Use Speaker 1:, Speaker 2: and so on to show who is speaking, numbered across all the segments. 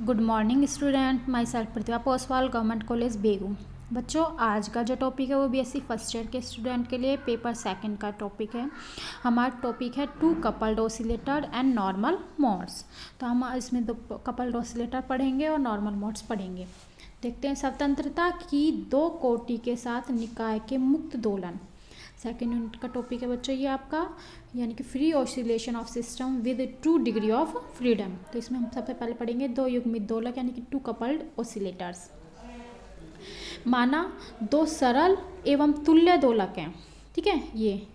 Speaker 1: Good morning student, myself Pratibha Poswal, government college Begun. बच्चों, आज का जो टॉपिक है वो बीएससी फर्स्ट ईयर के स्टूडेंट के लिए पेपर सेकंड का टॉपिक है। हमारा टॉपिक है two coupled oscillator and normal modes. तो हम इसमें दो कपल्ड ऑसिलेटर पढ़ेंगे और नॉर्मल मोड्स पढ़ेंगे। देखते हैं स्वतंत्रता की दो कोटि के साथ निकाय के मुक्त दोलन। सेकेंड यूनिट का टॉपिक है बच्चों ये आपका, यानी कि free oscillation of system with 2 degree of freedom. तो इसमें हम सबसे पहले पढ़ेंगे दो युग्मित दोलक यानी कि टू कपल्ड ऑसिलेटर्स। माना दो सरल एवं तुल्य दोलक हैं, ठीक है, ये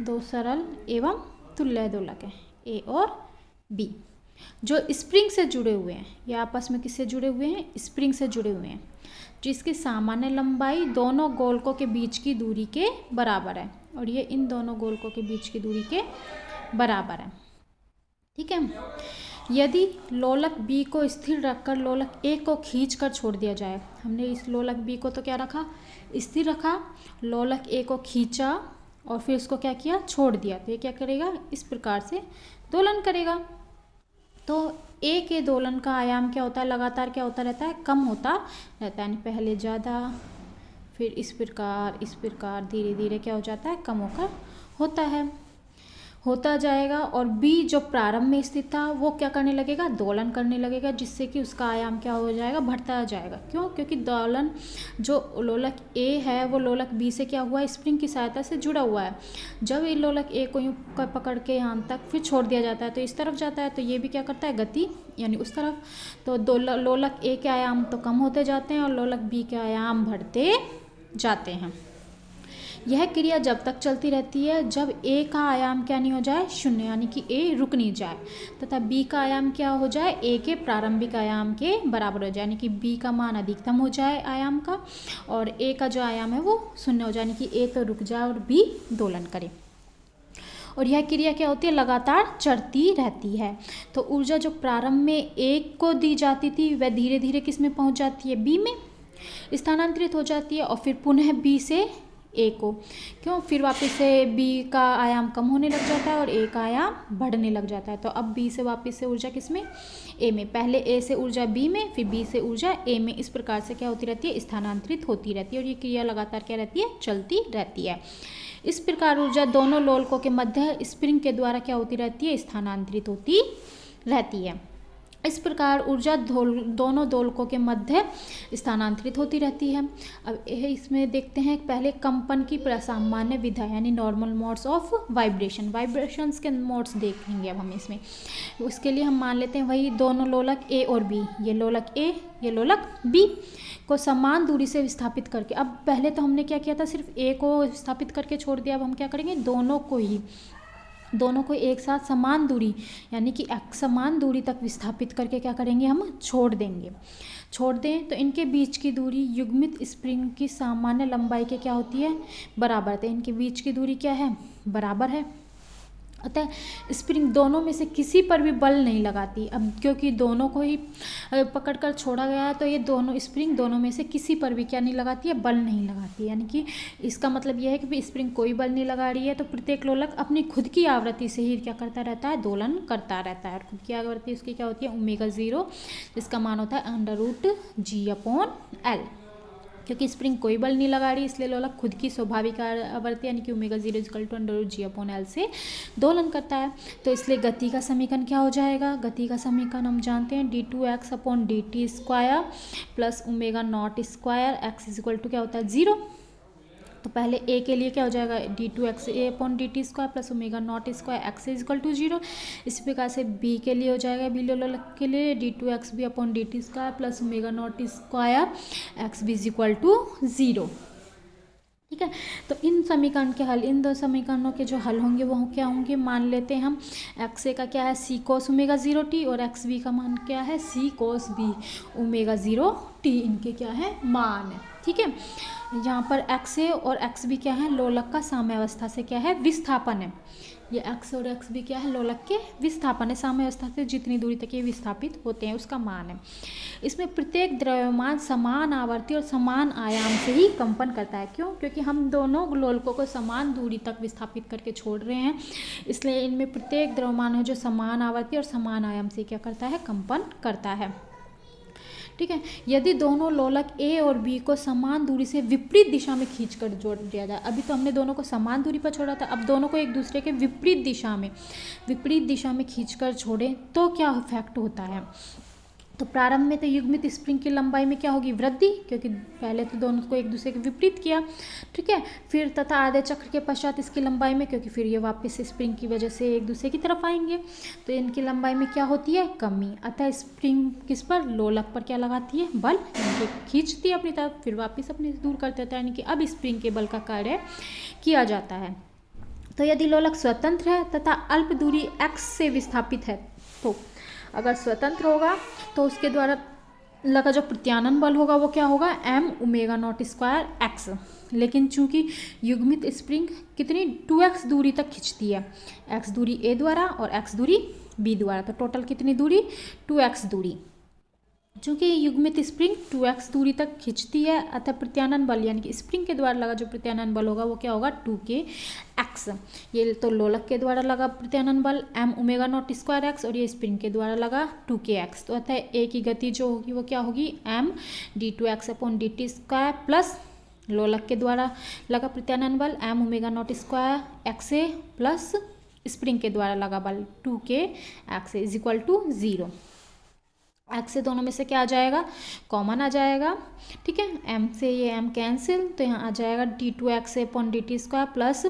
Speaker 1: दो सरल एवं तुल्य दोलक हैं ए और बी, जो स्प्रिंग से जुड़े हुए हैं। ये आपस में किससे जुड़े हुए हैं? स्प्रिंग से जुड़े हुए हैं, जिसकी सामान्य लंबाई दोनों गोलकों के बीच की दूरी के बराबर है, और ये इन दोनों गोलकों के बीच की दूरी के बराबर है, ठीक है। यदि लोलक बी को स्थिर रखकर लोलक ए को खींच कर छोड़ दिया जाए, हमने इस लोलक बी को तो क्या रखा? स्थिर रखा, लोलक ए को खींचा और फिर उसको क्या किया? छोड़ दिया। तो ये क्या करेगा? इस प्रकार से दोलन करेगा। तो ए के दोलन का आयाम क्या होता है? लगातार क्या होता रहता है? कम होता रहता है, यानी पहले ज़्यादा, फिर इस प्रकार धीरे धीरे क्या हो जाता है? कम होकर होता जाएगा। और बी जो प्रारंभ में स्थित था वो क्या करने लगेगा? दोलन करने लगेगा, जिससे कि उसका आयाम क्या हो जाएगा? बढ़ता जाएगा। क्यों? क्योंकि दोलन जो लोलक ए है वो लोलक बी से क्या हुआ? स्प्रिंग की सहायता से जुड़ा हुआ है। जब ये लोलक ए को यूँ पकड़ के यहाँ तक फिर छोड़ दिया जाता है तो इस तरफ जाता है, तो ये भी क्या करता है? गति, यानी उस तरफ। तो लोलक ए के आयाम तो कम होते जाते हैं और लोलक बी के आयाम बढ़ते जाते हैं। यह क्रिया जब तक चलती रहती है जब ए का आयाम क्या नहीं हो जाए? शून्य, यानी कि ए रुक नहीं जाए, तथा बी का आयाम क्या हो जाए? ए के प्रारंभिक आयाम के बराबर हो जाए, यानी कि बी का मान अधिकतम हो जाए आयाम का, और ए का जो आयाम है वो शून्य हो जाए, यानी कि ए तो रुक जाए और बी दोलन करे। और यह क्रिया क्या होती है? लगातार चलती रहती है। तो ऊर्जा जो प्रारंभ में ए को दी जाती थी वह धीरे धीरे किस में पहुँच जाती है? बी में स्थानांतरित हो जाती है, और फिर पुनः बी से ए को। क्यों? फिर वापस से बी का आयाम कम होने लग जाता है और ए का आयाम बढ़ने लग जाता है। तो अब बी से वापस से ऊर्जा किस में? ए में। पहले ए से ऊर्जा बी में, फिर बी से ऊर्जा ए में। इस प्रकार से क्या होती रहती है? स्थानांतरित होती रहती है, और ये क्रिया लगातार क्या रहती है? चलती रहती है। इस प्रकार ऊर्जा दोनों लोलकों के मध्य स्प्रिंग के द्वारा क्या होती रहती है? स्थानांतरित होती रहती है। इस प्रकार ऊर्जा दोनों दोलकों के मध्य स्थानांतरित होती रहती है। अब इसमें देखते हैं पहले कंपन की सामान्य विधा, यानी नॉर्मल मोड्स ऑफ वाइब्रेशंस के मोड्स देखेंगे अब हम इसमें। उसके लिए हम मान लेते हैं वही दोनों लोलक ए और बी, ये लोलक ए, ये लोलक बी को समान दूरी से विस्थापित करके। अब पहले तो हमने क्या किया था? सिर्फ ए को विस्थापित करके छोड़ दिया। अब हम क्या करेंगे? दोनों को एक साथ समान दूरी, यानी कि समान दूरी तक विस्थापित करके क्या करेंगे? हम छोड़ दें तो इनके बीच की दूरी युग्मित स्प्रिंग की सामान्य लंबाई के क्या होती है? बराबर। तो इनके बीच की दूरी क्या है? बराबर है। अतः स्प्रिंग दोनों में से किसी पर भी बल नहीं लगाती। अब क्योंकि दोनों को ही पकड़कर छोड़ा गया है, तो ये दोनों स्प्रिंग दोनों में से किसी पर भी क्या नहीं लगाती है? बल नहीं लगाती। यानी कि इसका मतलब यह है कि स्प्रिंग कोई बल नहीं लगा रही है, तो प्रत्येक लोलक अपनी खुद की आवृत्ति से ही क्या करता रहता है? दोलन करता रहता है। और खुद की आवृत्ति उसकी क्या होती है? ω0, जिसका मान होता है √G/L। क्योंकि स्प्रिंग कोई बल नहीं लगा रही, इसलिए लोलक खुद की स्वाभाविक आवृत्ति यानी कि ω0 √G/L से दोलन करता है। तो इसलिए गति का समीकरण क्या हो जाएगा? गति का समीकरण हम जानते हैं d2x/dt² प्लस ω02 x = क्या होता है? 0। तो पहले ए के लिए क्या हो जाएगा? d2x/dt² plus ω02 x = 0। इसी प्रकार से बी के लिए हो जाएगा, बी लोलक के लिए d2xb/dt² प्लस ω02 x = 0। ठीक है। तो इन समीकरण के हल, इन दो समीकरणों के जो हल होंगे वो क्या होंगे? मान लेते हैं हम एक्स ए का क्या है? c cos ω0t, और एक्स बी का मान क्या है? c cos b ω0t। इनके क्या है? मान है। ठीक है। यहाँ पर एक्स ए और एक्स बी क्या है? लोलक का साम्यावस्था से क्या है? विस्थापन है। ये x और x भी क्या है, लोलक के विस्थापन है। साम्यावस्था से जितनी दूरी तक ये विस्थापित होते हैं उसका मान है। इसमें प्रत्येक द्रव्यमान समान आवर्ती और समान आयाम से ही कंपन करता है। क्यों? क्योंकि हम दोनों लोलकों को समान दूरी तक विस्थापित करके छोड़ रहे हैं, इसलिए इनमें प्रत्येक द्रव्यमान है जो समान आवर्ती और समान आयाम से क्या करता है, कंपन करता है। ठीक है। यदि दोनों लोलक ए और बी को समान दूरी से विपरीत दिशा में खींचकर जोड़ दिया जाए, अभी तो हमने दोनों को समान दूरी पर छोड़ा था, अब दोनों को एक दूसरे के विपरीत दिशा में खींचकर छोड़ें तो क्या इफेक्ट होता है। तो प्रारंभ में तो युग्मित स्प्रिंग की लंबाई में क्या होगी, वृद्धि, क्योंकि पहले तो दोनों को एक दूसरे के विपरीत किया। ठीक है। फिर तथा आधे चक्र के पश्चात इसकी लंबाई में, क्योंकि फिर ये वापस स्प्रिंग की वजह से एक दूसरे की तरफ आएंगे, तो इनकी लंबाई में क्या होती है, कमी। अतः स्प्रिंग किस पर, लोलक पर क्या लगाती है, बल, इनके खींचती है अपनी तरफ, फिर वापस अपने से दूर करते हैं, यानी कि अब स्प्रिंग के बल का कार्य किया जाता है। तो यदि लोलक स्वतंत्र है तथा अल्प दूरी x से विस्थापित है, तो अगर स्वतंत्र होगा तो उसके द्वारा लगा जो प्रत्यानन बल होगा वो क्या होगा, m omega not square x। लेकिन चूंकि युग्मित स्प्रिंग कितनी 2x दूरी तक खींचती है, x दूरी a द्वारा और x दूरी b द्वारा, तो टोटल कितनी दूरी, 2x दूरी। चूंकि युग्मित स्प्रिंग 2x दूरी तक खींचती है, अतः प्रत्यानन बल यानी कि स्प्रिंग के द्वारा लगा जो प्रत्यानन बल होगा वो क्या होगा, 2kx। ये तो लोलक के द्वारा लगा प्रत्यानन बल m omega not square x, और ये स्प्रिंग के द्वारा लगा 2kx। तो अतः a की गति जो होगी वो क्या होगी, m d2x upon dt square plus लोलक के द्वारा लगा प्रत्यानन बल m omega not square xa plus spring के द्वारा लगा बल 2kx is equal to 0। x से दोनों में से क्या आ जाएगा, कॉमन आ जाएगा। ठीक है। m से ये m कैंसिल, तो यहाँ आ जाएगा d2x upon dt square plus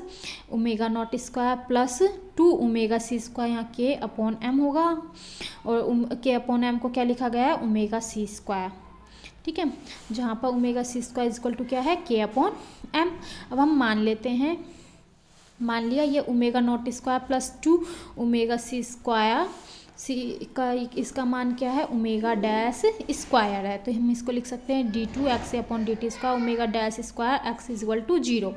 Speaker 1: omega not square plus 2 omega c square, यहाँ k अपॉन m होगा, और k अपॉन m को क्या लिखा गया है, ओमेगा c स्क्वायर। ठीक है। जहाँ पर omega c square is equal to क्या है, k अपॉन m। अब हम मान लेते हैं, मान लिया ये omega not square plus 2 omega c square, c का इसका मान क्या है, ओमेगा डैश स्क्वायर है, तो हम इसको लिख सकते हैं d2x upon dt square omega dash square x is equal to 0।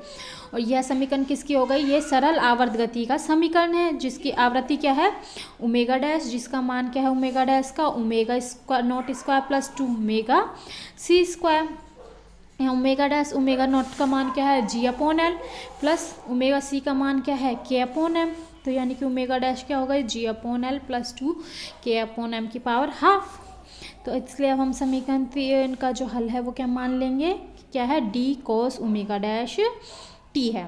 Speaker 1: और यह समीकरण किसकी हो गई, ये सरल आवर्त गति का समीकरण है, जिसकी आवृत्ति क्या है, ओमेगा डैश, जिसका मान क्या है ओमेगा डैश का, omega square not square plus 2 omega c square. यहाँ ओमेगा डैश ओमेगा नॉट का मान क्या है, g upon L, plus omega c का मान क्या है, k अपॉन एम। तो यानी कि ओमेगा डैश क्या होगा, g upon L plus 2 k upon M की पावर हाफ। तो इसलिए अब हम समीकरण का जो हल है वो क्या मान लेंगे, क्या है, d cos omega dash t है।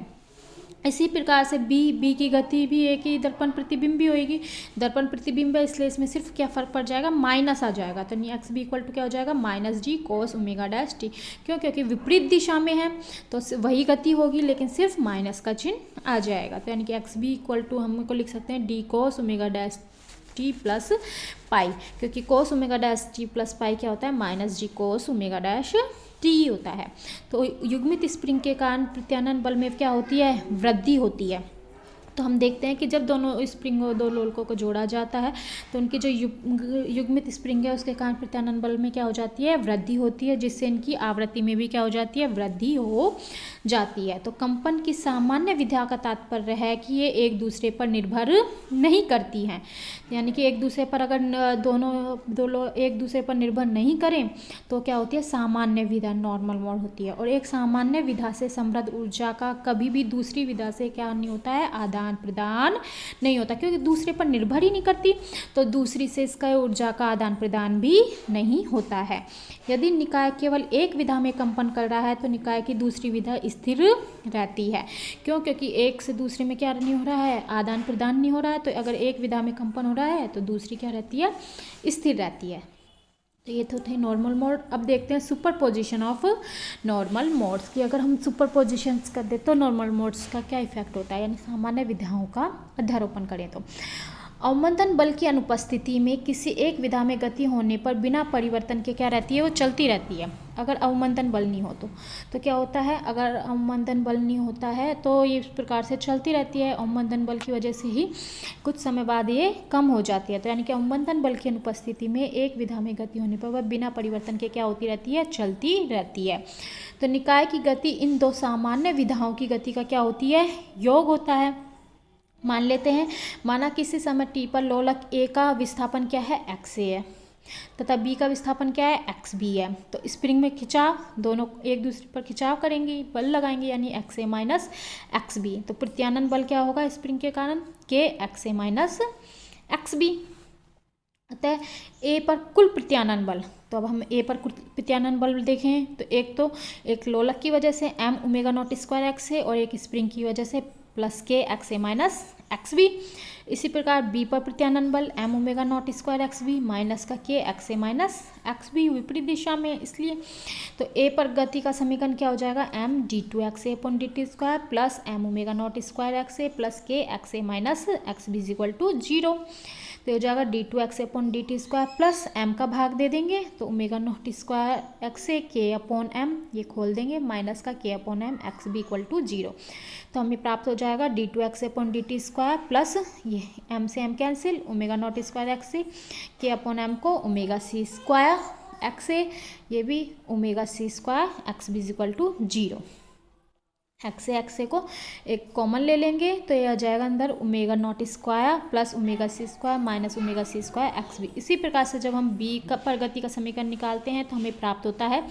Speaker 1: इसी प्रकार से b की गति भी एक ही दर्पण प्रतिबिंब भी होगी, दर्पण प्रतिबिंब है इसलिए इसमें सिर्फ क्या फर्क पड़ जाएगा, माइनस आ जाएगा, तो नहीं x भी इक्वल टू क्या हो जाएगा, minus d cos omega dash t। क्यों, क्योंकि विपरीत दिशा में है तो वही गति होगी लेकिन सिर्फ माइनस का चिन्ह आ जाएगा। तो यानी कि x भी इक्वल टू हम को लिख सकते हैं d cos omega dash T plus pi, क्योंकि cos omega dash T plus pi क्या होता है, minus d cos omega dash T होता है। तो युग्मित स्प्रिंग के कारण प्रत्यानन बल में क्या होती है, वृद्धि होती है। तो हम देखते हैं कि जब दोनों स्प्रिंग और दो लोलकों को जोड़ा जाता है तो उनकी जो युग्मित स्प्रिंग है उसके कारण प्रत्यानन बल में क्या हो जाती है, वृद्धि होती है, जिससे इनकी आवृत्ति में भी क्या हो जाती है, वृद्धि हो जाती है। तो कंपन की सामान्य विधा का तात्पर्य है कि ये एक दूसरे पर निर्भर नहीं करती हैं, यानी कि एक दूसरे पर अगर दो एक दूसरे पर निर्भर नहीं करें तो क्या होती है, सामान्य विधा नॉर्मल मोड होती है। और एक सामान्य विधा से समृद्ध ऊर्जा का कभी भी दूसरी विधा से क्या नहीं होता है, आदान प्रदान नहीं होता, क्योंकि दूसरे पर निर्भर ही नहीं करती तो दूसरी से इसका ऊर्जा का आदान प्रदान भी नहीं होता है। यदि निकाय केवल एक विधा में कंपन कर रहा है तो निकाय की दूसरी विधा स्थिर रहती है। क्यों, क्योंकि एक से दूसरे में क्या नहीं हो रहा है, आदान प्रदान नहीं हो रहा है, तो अगर एक विधा में कंपन हो रहा है तो दूसरी क्या रहती है, स्थिर रहती है। तो ये तो थे नॉर्मल मोड। अब देखते हैं सुपरपोजिशन ऑफ नॉर्मल मोड्स की। अगर हम सुपरपोजिशंस कर दे तो नॉर्मल मोड्स का क्या इफेक्ट होता है, यानी सामान्य विधाओं का अध्यारोपण करें तो अवमंदन बल की अनुपस्थिति में किसी एक विधा में गति होने पर बिना परिवर्तन के क्या रहती है, वो चलती रहती है। अगर अवमंदन बल नहीं हो तो क्या होता है, अगर अवमंदन बल नहीं होता है तो ये इस प्रकार से चलती रहती है। अवमंदन बल की वजह से ही कुछ समय बाद ये कम हो जाती है। तो यानी कि अवमंदन बल की अनुपस्थिति में एक विधा में गति होने पर वह बिना परिवर्तन के क्या होती रहती है, चलती रहती है। तो निकाय की गति इन दो सामान्य विधाओं की गति का क्या होती है, योग होता है। मान लेते हैं, माना किसी समय टी पर लोलक ए का विस्थापन क्या है, एक्स ए है, तथा बी का विस्थापन क्या है, एक्स बी है। तो स्प्रिंग में खिंचाव, दोनों एक दूसरे पर खिंचाव करेंगे, बल लगाएंगे, यानी एक्स ए माइनस एक्स बी। तो प्रत्यानयन बल क्या होगा स्प्रिंग के कारण, के एक्स ए माइनस एक्स बी। अतः ए पर कुल प्रत्यानयन बल, तो अब हम ए पर कुल प्रत्यानयन बल देखें तो एक लोलक की वजह से M omega not square X है, और एक स्प्रिंग की वजह से प्लस के एक्स ए माइनस एक्स बी। इसी प्रकार बी पर प्रत्यानयन बल M omega not square x B minus का के एक्स ए माइनस एक्स बी, विपरीत दिशा में इसलिए। तो ए पर गति का समीकरण क्या हो जाएगा, m d two x a upon D T square plus m omega not square x A plus के x A minus x B is equal to 0। तो हो जाएगा D two x upon D T square plus m का भाग दे देंगे तो omega not square x a k upon m, ये खोल देंगे, माइनस का k upon m x B equal to 0। तो हमें प्राप्त हो जाएगा D two x upon D T square plus ये एम से m cancel, omega not square x a k upon m को omega C square x a, ये भी omega C square x B is equal to 0। X a को एक common ले लेंगे तो ये आ जाएगा अंदर omega not square plus omega C square minus omega C square x B. इसी प्रकार से जब हम बी का पर गति का समीकरण निकालते हैं तो हमें प्राप्त होता है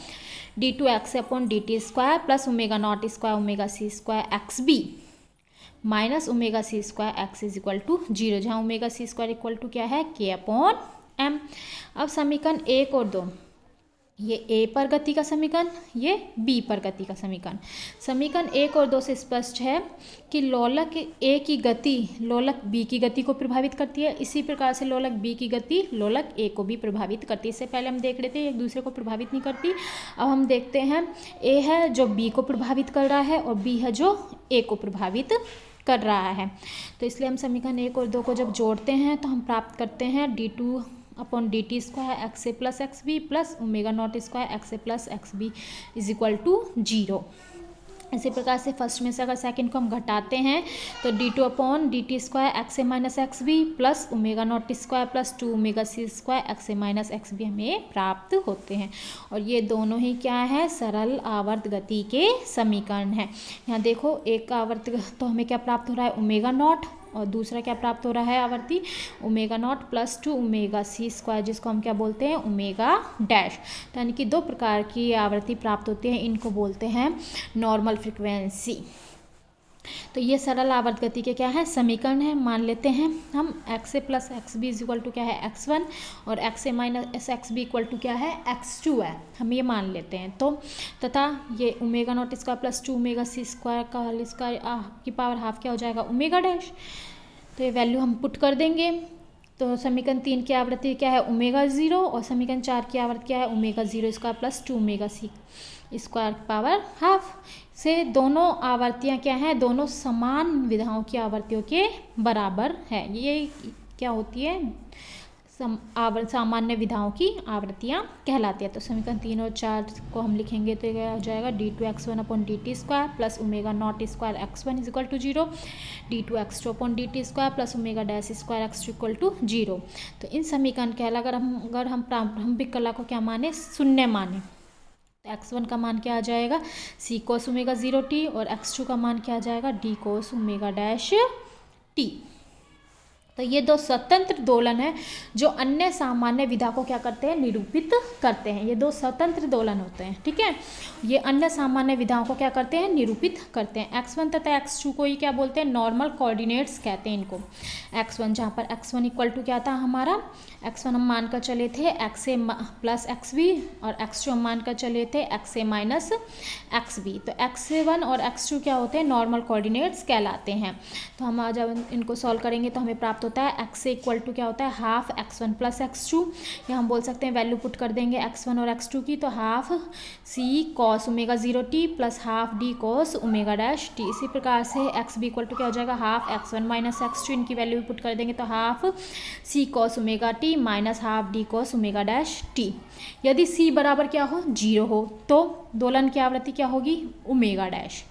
Speaker 1: D two x upon D T square plus omega not square omega C square x B minus omega C square X is equal to 0, जहाँ omega C square equal to क्या है, के अपॉन एम। अब समीकरण 1 और 2, ये ए पर गति का समीकरण, ये बी पर गति का समीकरण। समीकरण 1 और 2 से स्पष्ट है कि लोलक ए की गति लोलक बी की गति को प्रभावित करती है, इसी प्रकार से लोलक बी की गति लोलक ए को भी प्रभावित करती है। इससे पहले हम देख रहे थे एक दूसरे को प्रभावित नहीं करती, अब हम देखते हैं ए है जो बी को प्रभावित कर रहा है और बी है जो ए को प्रभावित कर रहा है। तो इसलिए हम समीकरण 1 और 2 को जब जोड़ते हैं तो हम प्राप्त करते हैं D two upon D T square x A plus X B plus omega not square x A plus X B is equal to 0। इसी प्रकार से फर्स्ट में से अगर सेकंड को हम घटाते हैं तो D two upon D T square x A minus x B plus omega not square plus 2 omega C square x A minus x B हमें प्राप्त होते हैं। और ये दोनों ही क्या है, सरल आवर्त गति के समीकरण हैं। यहाँ देखो एक आवर्त तो हमें क्या प्राप्त हो रहा है, ओमेगा नॉट, और दूसरा क्या प्राप्त हो रहा है आवर्ती, ओमेगा नॉट प्लस 2 ओमेगा सी स्क्वायर, जिसको हम क्या बोलते हैं, ओमेगा डैश। तो यानी कि 2 प्रकार की आवर्ती प्राप्त होती है, इनको बोलते हैं नॉर्मल फ्रिक्वेंसी। तो ये सरल आवर्त गति के क्या है, समीकरण है। मान लेते हैं हम X A plus X B is equal to क्या है, x1 और X A minus x B equal to क्या है, x2 है, हम ये मान लेते हैं। तो तथा ये omega not square plus 2 omega C square का होल स्क्वायर की पावर हाफ क्या हो जाएगा, ओमेगा डैश। तो ये वैल्यू हम पुट कर देंगे। तो समीकरण 3 की आवृत्ति क्या है, ओमेगा 0, और समीकरण 4 की आवृत्ति क्या है, ओमेगा 0 स्क्वायर प्लस 2 ओमेगा सी स्क्वायर पावर हाफ। से दोनों आवर्तियाँ क्या हैं, दोनों समान विधाओं की आवर्तियों के बराबर है। ये क्या होती है, सामान्य विधाओं की आवृत्तियाँ कहलाती है। तो समीकरण 3 और 4 को हम लिखेंगे तो क्या हो जाएगा, D two X one upon D T square plus omega not square X one is equal to 0, D two X two upon D T square plus omega dash square X two equal to 0। तो इन समीकरण के अगर हम प्रारंभिक कला को क्या माने, शून्य माने, तो x1 का मान क्या आ जाएगा, सी कोस ओमेगा 0 टी, और x2 का मान क्या आ जाएगा, d cos omega dash T. तो ये 2 स्वतंत्र दोलन हैं जो अन्य सामान्य विधा को क्या करते हैं, निरूपित करते हैं। ये 2 स्वतंत्र दोलन होते हैं, ठीक है। ये अन्य सामान्य विधाओं को क्या करते हैं, निरूपित करते हैं। x1 तथा x2 को ही क्या बोलते हैं, नॉर्मल कोऑर्डिनेट्स कहते हैं इनको। x1 जहाँ पर x1 इक्वल टू क्या था हमारा, x1 हम मान कर चले थे एक्स ए प्लस एक्स बी, और x2 हम मान कर चले थे एक्स ए माइनस एक्स बी। तो x1 और x2 क्या होते हैं, नॉर्मल कोऑर्डिनेट्स कहलाते हैं। तो हम आज इनको सॉल्व करेंगे तो हमें प्राप्त होता है एक्स ए इक्वल टू क्या होता है, हाफ x1 प्लस x2, या हम बोल सकते हैं वैल्यू पुट कर देंगे x1 और x2 की, तो half C cos omega 0 T plus half D cos omega dash T. इसी प्रकार से एक्स बी इक्वल टू क्या हो जाएगा, हाफ x1 माइनस x2, इनकी वैल्यू पुट कर देंगे तो half C cos omega T minus half D cos omega dash T. यदि सी बराबर क्या हो, 0 हो, तो दोलन की आवृत्ति क्या होगी, ओमेगा डैश।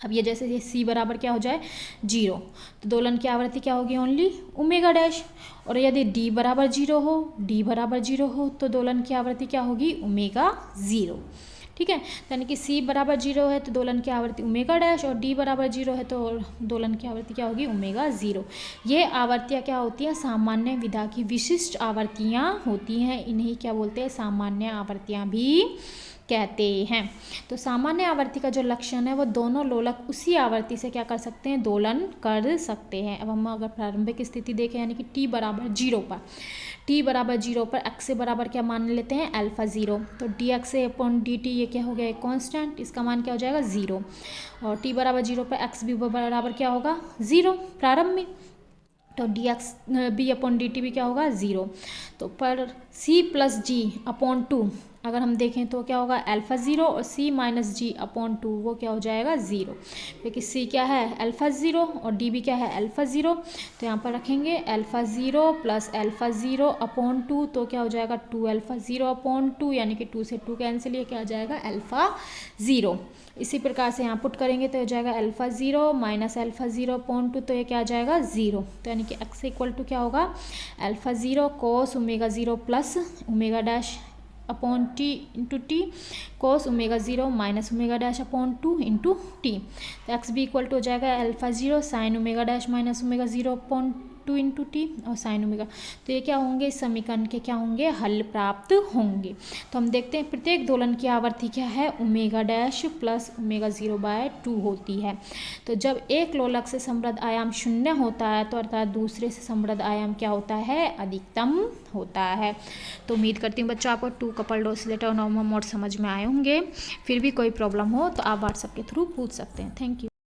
Speaker 1: अब ये जैसे ये सी बराबर क्या हो जाए, 0, तो दोलन की आवृत्ति क्या होगी, ओनली ओमेगा डैश। और यदि डी बराबर 0 हो, डी बराबर 0 हो, तो दोलन की आवृत्ति क्या होगी, ओमेगा 0, ठीक है। यानी कि C बराबर 0 है तो दोलन की आवर्ती ओमेगा डैश, और D बराबर 0 है तो दोलन की आवर्ती क्या होगी, ओमेगा 0। ये आवर्तियाँ क्या होती हैं, सामान्य विधा की विशिष्ट आवर्तियाँ होती हैं। इन्हीं क्या बोलते हैं, सामान्य आवर्तियाँ भी कहते हैं। तो सामान्य आवर्ती का जो लक्षण है वो दोनों लोलक उसी आवर्ती से क्या कर सकते हैं, दोलन कर सकते हैं। अब हम अगर प्रारंभिक स्थिति देखें यानी कि t बराबर 0 पर, t बराबर 0 पर x से बराबर क्या मान लेते हैं, अल्फा 0, तो dx अपॉन dt ये क्या हो गया, एक कांस्टेंट, इसका मान क्या हो जाएगा 0, और t बराबर 0 पर x भी बराबर क्या होगा 0 प्रारंभ में, तो dx b अपॉन dt भी क्या होगा 0। तो पर c प्लस जी अपॉन 2 अगर हम देखें तो क्या होगा अल्फा 0, और c माइनस जी अपॉन 2 वो क्या हो जाएगा 0, क्योंकि c क्या है अल्फा 0 और d भी क्या है अल्फा 0। तो यहाँ पर रखेंगे अल्फा 0 प्लस अल्फा 0 अपॉन 2, तो क्या हो जाएगा 2 अल्फा 0 अपॉन 2, यानी कि 2 से 2 कैंसिल, ये क्या हो जाएगा अल्फा 0। इसी प्रकार से यहाँ पुट करेंगे तो हो जाएगा अल्फा 0 माइनस अल्फा 0 अपॉन 2, तो ये क्या आ जाएगा 0। तो यानी कि x इक्वल टू क्या होगा अल्फा 0 कोस omega 0 plus omega dash upon T into T कोस omega 0 minus omega dash upon 2 into T. तो एक्स भी इक्वल टू हो जाएगा alpha 0 sine omega dash minus omega 0 upon 2 into T और sine omega. तो ये क्या होंगे, इस समीकरण के क्या होंगे, हल प्राप्त होंगे। तो हम देखते हैं प्रत्येक दोलन की आवर्ती क्या है, ओमेगा डैश प्लस ओमेगा 0/2 होती है। तो जब एक लोलक से समृद्ध आयाम 0 होता है तो अर्थात दूसरे से समृद्ध आयाम क्या होता है, अधिकतम होता है। तो उम्मीद करती हूँ बच्चों आपको 2 कपल्ड ऑसिलेटर और नॉर्मल मोड समझ में आए होंगे। फिर भी कोई प्रॉब्लम हो तो आप व्हाट्सएप के थ्रू पूछ सकते हैं। Thank you.